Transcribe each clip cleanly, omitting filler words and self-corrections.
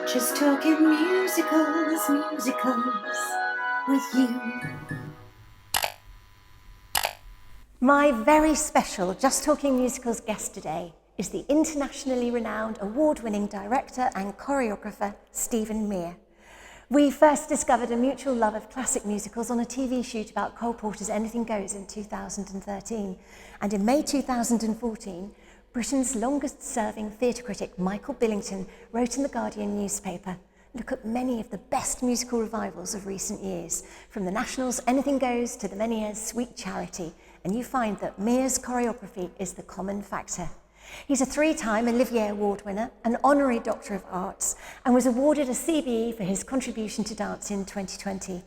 Just talking musicals, musicals with you. My very special Just Talking Musicals guest today is the internationally renowned award-winning director and choreographer Stephen Mear. We first discovered a mutual love of classic musicals on a TV shoot about Cole Porter's Anything Goes in 2013. And in May 2014, Britain's longest-serving theatre critic Michael Billington wrote in the Guardian newspaper, "Look at many of the best musical revivals of recent years, from the National's Anything Goes to the Meniere's Sweet Charity, and you find that Mear's choreography is the common factor." He's a three-time Olivier Award winner, an honorary Doctor of Arts, and was awarded a CBE for his contribution to dance in 2020.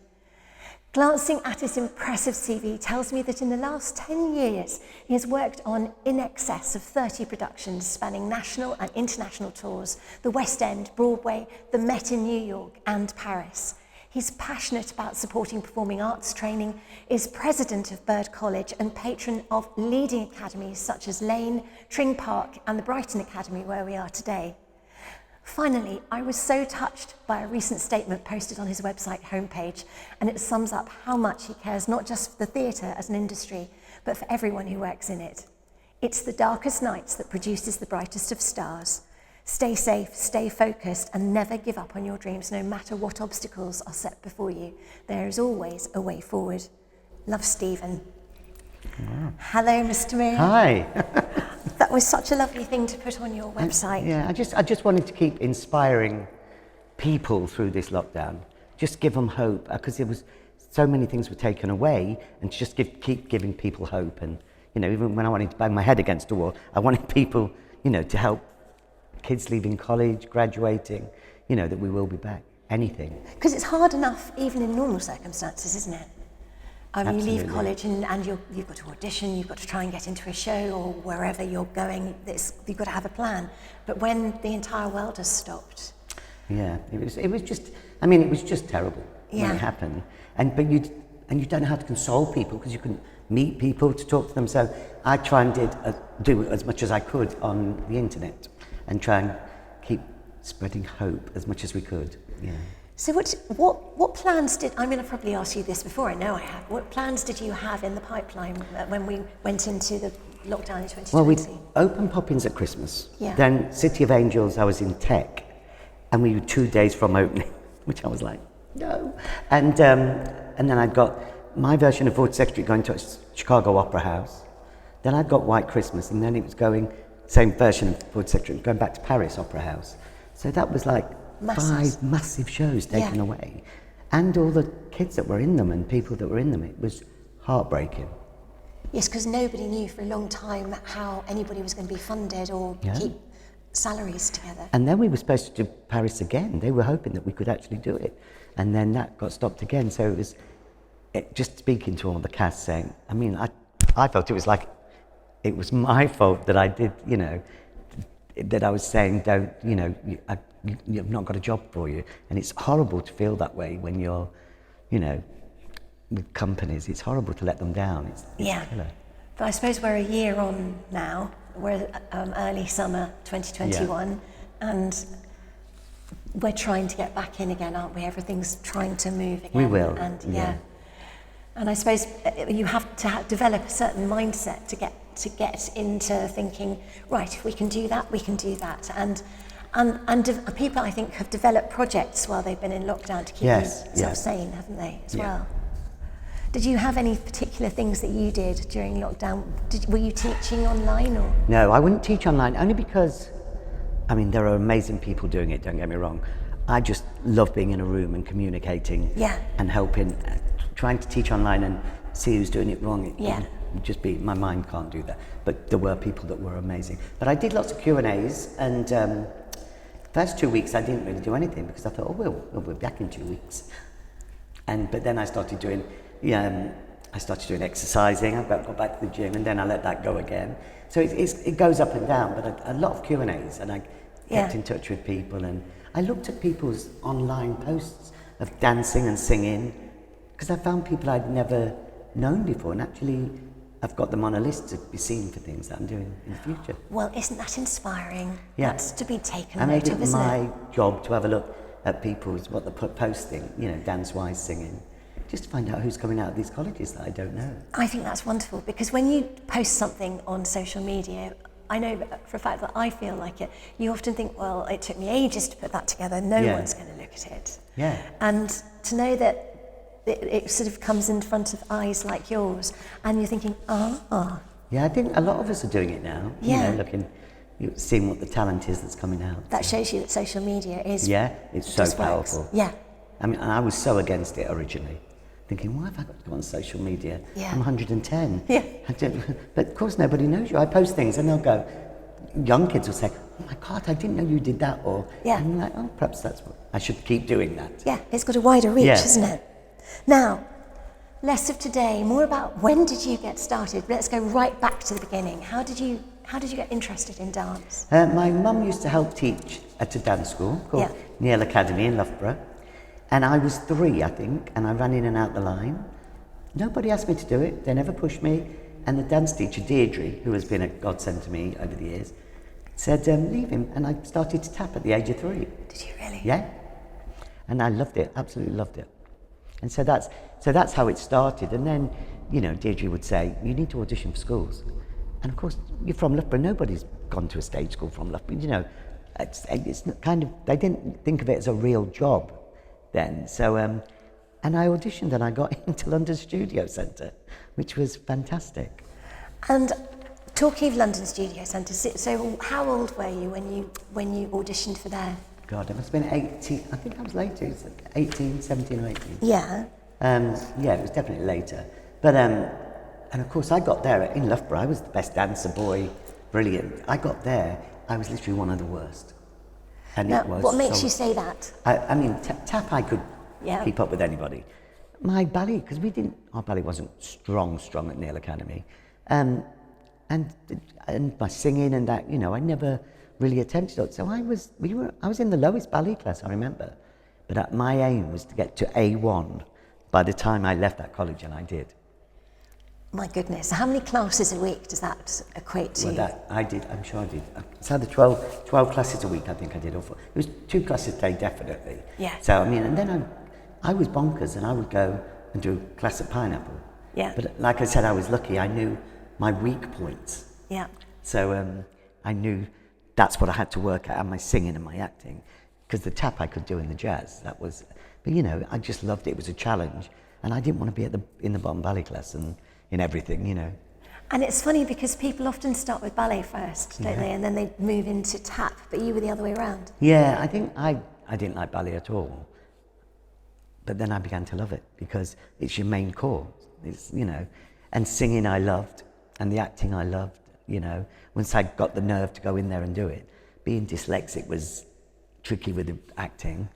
Glancing at his impressive CV tells me that in the last 10 years, he has worked on in excess of 30 productions spanning national and international tours, the West End, Broadway, the Met in New York and Paris. He's passionate about supporting performing arts training, is president of Bird College and patron of leading academies such as Lane, Tring Park and the Brighton Academy, where we are today. Finally, I was so touched by a recent statement posted on his website homepage, and it sums up how much he cares not just for the theatre as an industry, but for everyone who works in it. It's the darkest nights that produces the brightest of stars. Stay safe, stay focused, and never give up on your dreams, no matter what obstacles are set before you. There is always a way forward. Love, Stephen. Wow. Hello, Mr. Mear. Hi. That was such a lovely thing to put on your website. I just wanted to keep inspiring people through this lockdown. Just give them hope, because there was so many things were taken away, and to just keep giving people hope. And even when I wanted to bang my head against a wall, I wanted people, to help kids leaving college, graduating, that we will be back. Anything. Because it's hard enough, even in normal circumstances, isn't it? You leave college and you've got to audition, you've got to try and get into a show or wherever you're going, you've got to have a plan. But when the entire world has stopped... Yeah, it was just terrible when it happened. But you don't know how to console people, because you couldn't meet people to talk to them. So I try and do as much as I could on the internet and try and keep spreading hope as much as we could. Yeah. So what plans did, I'm going to probably ask you this before, I know I have, what plans did you have in the pipeline when we went into the lockdown in 2020? Well, we'd open Poppins at Christmas. Yeah. Then City of Angels, I was in tech, and we were 2 days from opening, which I was like, no. And then I'd got my version of 42nd Street going to Chicago Opera House. Then I'd got White Christmas, and then it was going, same version of 42nd Street, going back to Paris Opera House. So that was like 5 massive shows taken away, and all the kids that were in them and people that were in them. It was heartbreaking. Yes, because nobody knew for a long time how anybody was going to be funded or keep salaries together. And then we were supposed to do Paris again. They were hoping that we could actually do it, and then that got stopped again. So it was just speaking to all the cast, saying, I felt it was like it was my fault that I did, that I was saying, don't, you've not got a job for you. And it's horrible to feel that way when you're, with companies. It's horrible to let them down. It's killer. But I suppose we're a year on now. We're early summer 2021, and we're trying to get back in again, aren't we? Everything's trying to move again. We will. And and I suppose you have to develop a certain mindset to get into thinking, right, if we can do that, we can do that. And people, I think, have developed projects while they've been in lockdown to keep themselves sane, haven't they, as well? Did you have any particular things that you did during lockdown? Were you teaching online or? No, I wouldn't teach online, only because, there are amazing people doing it, don't get me wrong. I just love being in a room and communicating and helping. Trying to teach online and see who's doing it wrong. My mind can't do that. But there were people that were amazing. But I did lots of Q&As, and the first 2 weeks I didn't really do anything, because I thought, we'll be back in 2 weeks. But then I started doing exercising. I got back to the gym, and then I let that go again. So it goes up and down, but a lot of Q&As, and I kept in touch with people, and I looked at people's online posts of dancing and singing, because I found people I'd never known before, and actually I've got them on a list to be seen for things that I'm doing in the future. Well, isn't that inspiring? Yeah. That's to be taken I note made of, it isn't it? my job to have a look at people's, what they're posting, you know, dance-wise, singing, just to find out who's coming out of these colleges that I don't know. I think that's wonderful, because when you post something on social media, I know for a fact that I feel like it, you often think, well, it took me ages to put that together, no one's going to look at it. Yeah. And to know that it sort of comes in front of eyes like yours, and you're thinking, Yeah, I think a lot of us are doing it now. Yeah. You know, seeing what the talent is that's coming out. that shows you that social media is... Yeah, it's so just works. powerful. Yeah. I mean, and I was so against it originally, thinking, why have I got to go on social media? Yeah. I'm 110. Yeah. But of course, nobody knows you. I post things and they'll go, young kids will say, oh my God, I didn't know you did that. Or, Yeah. and I'm like, oh, perhaps that's what, I should keep doing that. Yeah, it's got a wider reach, Yeah. isn't it? Now, less of today, more about when did you get started? Let's go right back to the beginning. How did you get interested in dance? My mum used to help teach at a dance school called Mear Academy in Loughborough. And I was 3, I think, and I ran in and out the line. Nobody asked me to do it. They never pushed me. And the dance teacher, Deirdre, who has been a godsend to me over the years, said, leave him. And I started to tap at the age of 3. Did you really? Yeah. And I loved it, absolutely loved it. And so that's how it started. And then, you know, Deirdre would say, you need to audition for schools. And of course, you're from Loughborough. Nobody's gone to a stage school from Loughborough. You know, it's kind of, they didn't think of it as a real job then. So, and I auditioned and I got into London Studio Centre, which was fantastic. And talking of London Studio Centre, so how old were you when you auditioned for there? God, it must have been 18, I think I was later, 18, 17 or 18. Yeah. Yeah, it was definitely later. But, and of course I got there in Loughborough, I was the best dancer boy, brilliant. I got there, I was literally one of the worst. And Now, it was what makes you say that? I mean, tap I could Yeah. keep up with anybody. My ballet, because our ballet wasn't strong at Neil Academy. And my singing and that, you know, I never really attempted it. So I was in the lowest ballet class, I remember. But my aim was to get to A1 by the time I left that college, and I did. My goodness, how many classes a week does that equate to? Well, I'm sure I did. It's either 12 classes a week, I think I did. Or 4. It was 2 classes a day, definitely. Yeah. So, I mean, and then I was bonkers, and I would go and do a class at Pineapple. Yeah. But like I said, I was lucky. I knew my weak points. Yeah. So I knew that's what I had to work at, and my singing and my acting. Because the tap I could do in the jazz, but you know, I just loved it. It was a challenge, and I didn't want to be in the bottom ballet class and in everything, you know. And it's funny because people often start with ballet first, don't they? And then they move into tap, but you were the other way around. Yeah, I think I didn't like ballet at all. But then I began to love it because it's your main core. It's, you know, and singing I loved, and the acting I loved, you know. Once I got the nerve to go in there and do it. Being dyslexic was tricky with the acting,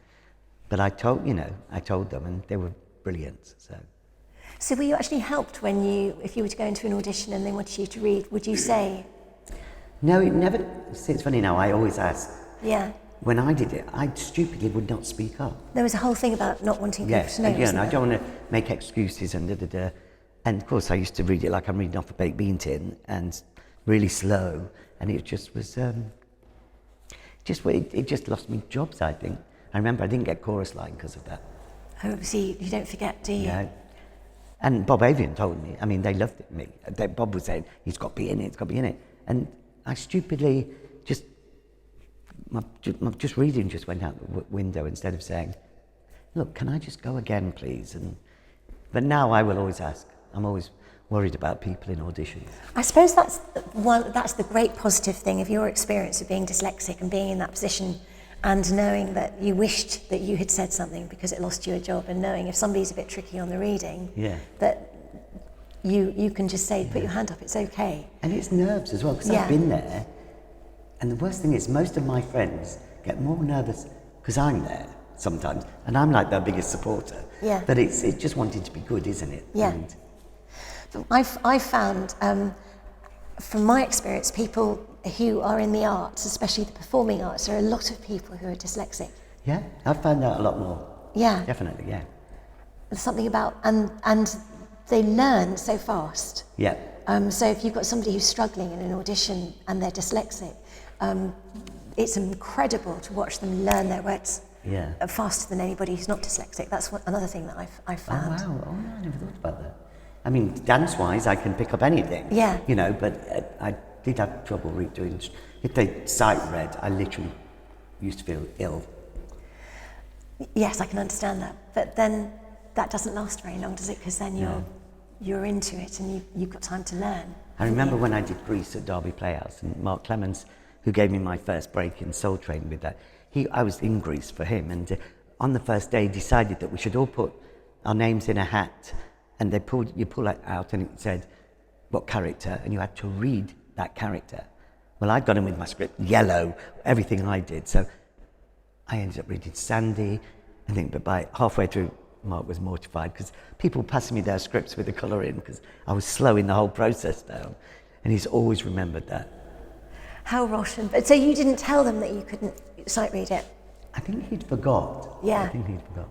but I told them, and they were brilliant, So were you actually helped if you were to go into an audition and they wanted you to read, would you say? No, it never, it's funny now, I always ask. Yeah. When I did it, I stupidly would not speak up. There was a whole thing about not wanting people to know, and wasn't I there? don't want to make excuses and da-da-da. And of course I used to read it like I'm reading off a baked bean tin, and really slow, and it just was, it just lost me jobs, I think. I remember I didn't get chorus line because of that. Oh, see, you don't forget, do you? Yeah. And Bob Avian told me, I mean, they loved me. Bob was saying, it's got to be in it. And I stupidly my reading just went out the window instead of saying, look, can I just go again, please? But now I will always ask. I'm always worried about people in auditions. I suppose that's the great positive thing of your experience of being dyslexic and being in that position, and knowing that you wished that you had said something because it lost you a job, and knowing if somebody's a bit tricky on the reading, that you can just say, put your hand up, it's okay. And it's nerves as well, because I've been there, and the worst thing is most of my friends get more nervous because I'm there sometimes, and I'm like their biggest supporter. Yeah. But it's just wanting to be good, isn't it? Yeah. I've found, from my experience, people who are in the arts, especially the performing arts, there are a lot of people who are dyslexic. Yeah, I've found out a lot more. Yeah. Definitely, yeah. There's something about, and they learn so fast. Yeah. So if you've got somebody who's struggling in an audition and they're dyslexic, it's incredible to watch them learn their words faster than anybody who's not dyslexic. That's another thing that I've found. Oh, wow. Oh, no, I never thought about that. I mean, dance-wise, I can pick up anything. Yeah. You know, but I did have trouble doing... If they sight read, I literally used to feel ill. Yes, I can understand that. But then that doesn't last very long, does it? Because then you're into it and you've got time to learn. I remember when I did Grease at Derby Playhouse, and Mark Clemens, who gave me my first break in soul training with that, I was in Grease for him, and on the first day decided that we should all put our names in a hat, and you pull it out and it said what character, and you had to read that character. Well, I'd got in with my script, yellow, everything I did, so I ended up reading Sandy, I think, but by halfway through, Mark was mortified because people passing me their scripts with the colour in because I was slowing the whole process down, and he's always remembered that. How rotten. But so you didn't tell them that you couldn't sight read it? I think he'd forgot. Yeah. I think he'd forgot.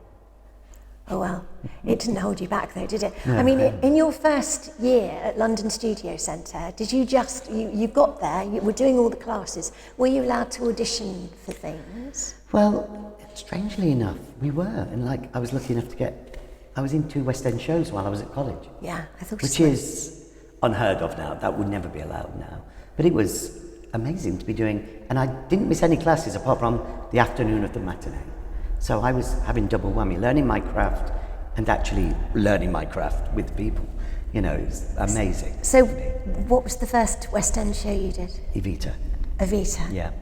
Oh well, it didn't hold you back though, did it? No, I mean, in your first year at London Studio Centre, did you just, you got there, you were doing all the classes, were you allowed to audition for things? Well, strangely enough, we were, and like I was lucky enough to I was in 2 West End shows while I was at college. Yeah, I thought which is unheard of now, that would never be allowed now. But it was amazing to be doing, and I didn't miss any classes apart from the afternoon of the matinee. So I was having double whammy, learning my craft and actually learning my craft with people. You know, it was amazing. So what was the first West End show you did? Evita. Evita? Yeah.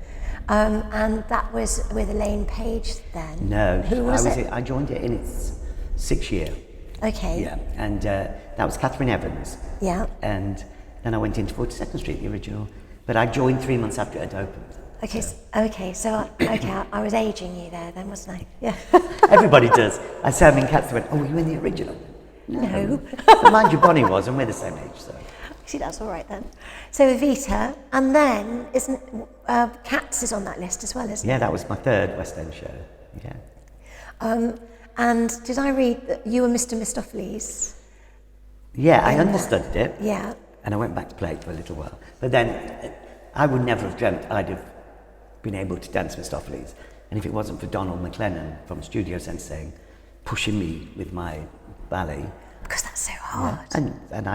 And that was with Elaine Page then? No, Who was it? I joined it in its 6th year. Okay. Yeah, and that was Catherine Evans. Yeah. And then I went into 42nd Street, the original, but I joined 3 months after it had opened. Okay, I was aging you there then, wasn't I? Yeah. Everybody does. I said I'm in Cats, they went, oh, were you in the original? No. But mind you, Bonnie was, and we're the same age, so. See, that's all right then. So Evita, and then isn't Cats is on that list as well, isn't it? Yeah, that was my 3rd West End show, yeah. And did I read that you were Mr. Mistopheles? Yeah, I understudied it. Yeah. And I went back to play it for a little while. But then I would never have dreamt I'd have been able to dance Mistopheles. And if it wasn't for Donald McLennan from Studio Sense saying, pushing me with my ballet. Because that's so hard. Yeah. And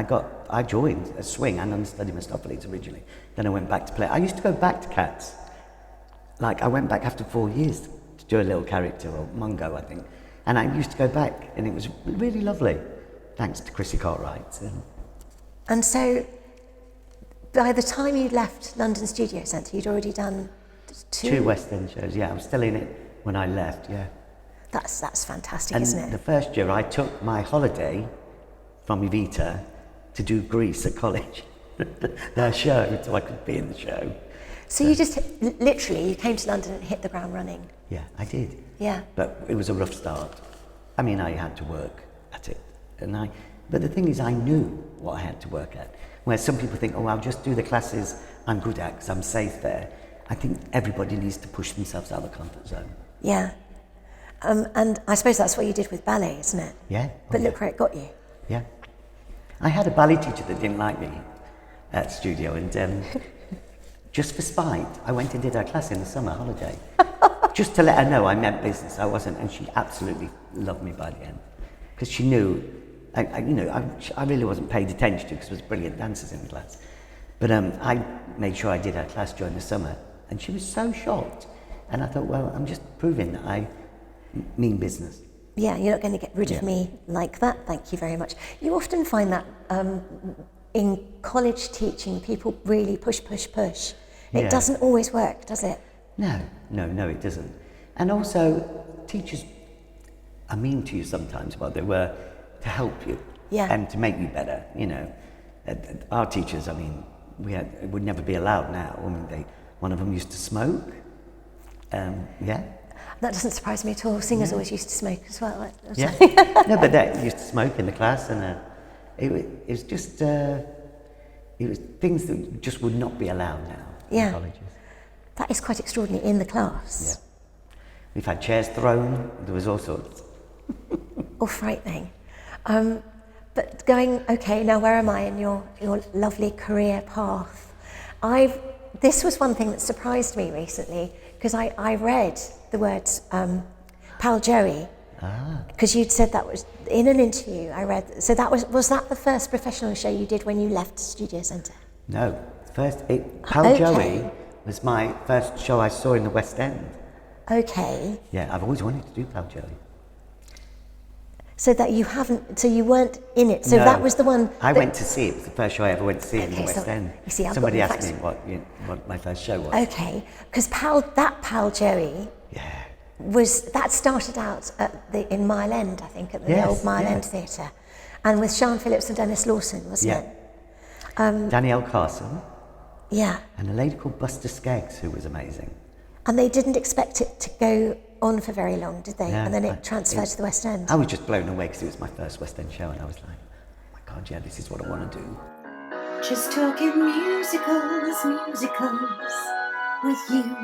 I joined a swing and understudied Mistopheles originally. Then I went back to play. I used to go back to Cats. Like I went back after 4 years to do a little character, or Mungo, I think. And I used to go back, and it was really lovely, thanks to Chrissy Cartwright. And so, by the time you left London Studio Centre, you'd already done 2 West End shows, yeah. I was still in it when I left, yeah. That's fantastic, and isn't it? The first year, I took my holiday from Evita to do Grease at college, their show, so I could be in the show. So you just, literally, you came to London and hit the ground running? Yeah, I did. Yeah. But it was a rough start. I mean, I had to work at it. But the thing is, I knew what I had to work at. Where some people think, oh, I'll just do the classes I'm good at because I'm safe there. I think everybody needs to push themselves out of the comfort zone. Yeah. And I suppose that's what you did with ballet, isn't it? Yeah. But look where it got you. Yeah. I had a ballet teacher that didn't like me at studio, and just for spite, I went and did her class in the summer holiday. Just to let her know I meant business, I wasn't, and she absolutely loved me by the end. Because she knew, I really wasn't paid attention to because there was brilliant dancers in the class. But I made sure I did her class during the summer, and she was so shocked. And I thought, well, I'm just proving that I mean business. Yeah, you're not going to get rid of me like that, thank you very much. You often find that in college teaching, people really push. It doesn't always work, does it? No, it doesn't. And also, teachers are mean to you sometimes, but they were to help you and to make you better, you know. Our teachers, I mean, it would never be allowed now. I mean, one of them used to smoke. That doesn't surprise me at all. Singers always used to smoke as well. Yeah. No, but they used to smoke in the class, and it was just it was things that just would not be allowed now in colleges. That is quite extraordinary in the class. Yeah. We've had chairs thrown. There was all sorts. Or frightening. But okay, now where am I in your lovely career path? This was one thing that surprised me recently, because I read the words Pal Joey, because you'd said that was in an interview. I read, so that was that the first professional show you did when you left Studio Centre? No, Pal Joey was my first show I saw in the West End. Okay. Yeah, I've always wanted to do Pal Joey. So that you weren't in it. So no, that was the one. I went to see it. It was the first show I ever went to see in the West End. You see, somebody asked me what my first show was. Okay, because Pal Joey. Yeah. That started out in Mile End, I think, at the old Mile End Theatre, and with Sian Phillips and Dennis Lawson, wasn't it? Danielle Carson. Yeah. And a lady called Buster Skeggs, who was amazing. And they didn't expect it to go on for very long, did they? Yeah, and then it transferred to the West End. I was just blown away because it was my first West End show, and I was like, oh my God, yeah, this is what I want to do. Just talking musicals with you.